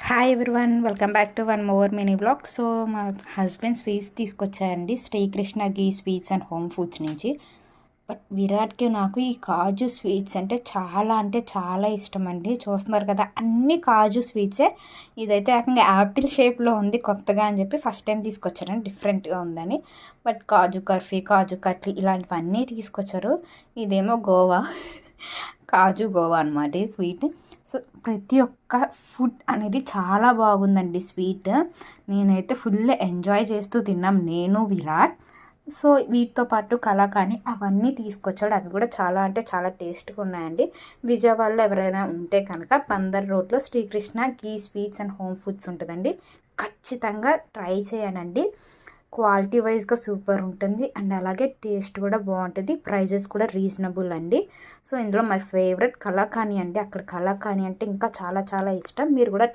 Hi everyone, welcome back to one more mini vlog. So మా husband sweets తీసుకొచ్చాయండి, Sri Krishna ghee sweets and home foods నుంచి. But విరాట్కి నాకు ఈ కాజు స్వీట్స్ అంటే చాలా ఇష్టం అండి. చూస్తున్నారు కదా, అన్ని కాజు స్వీట్సే. ఇదైతే ఏకంగా యాపిల్ షేప్లో ఉంది కొత్తగా అని చెప్పి ఫస్ట్ టైం తీసుకొచ్చారండి, డిఫరెంట్గా ఉందని. బట్ కాజు కర్ఫీ, కాజు కట్లీ ఇలాంటివన్నీ తీసుకొచ్చారు. ఇదేమో గోవా కాజు గోవా అనమాట ఈ స్వీట్. సో ప్రతి ఒక్క ఫుడ్ అనేది చాలా బాగుందండి స్వీట్. నేనైతే ఫుల్ ఎంజాయ్ చేస్తూ తిన్నాం, నేను విరాట్. సో వీటితో పాటు కలాకాని అవన్నీ తీసుకొచ్చాడు. అవి కూడా చాలా టేస్ట్గా ఉన్నాయండి. విజయవాడలో ఎవరైనా ఉంటే కనుక బందర్ రోడ్లో Srikrishna ghee sweets and home foods ఉంటుందండి. ఖచ్చితంగా ట్రై చేయనండి. క్వాలిటీ వైజ్గా సూపర్ ఉంటుంది అండ్ అలాగే టేస్ట్ కూడా బాగుంటుంది. ప్రైజెస్ కూడా రీజనబుల్ అండి. సో ఇందులో మై ఫేవరెట్ కలాకాని అండి. అక్కడ కలాకాని అంటే ఇంకా చాలా ఇష్టం. మీరు కూడా ట్రై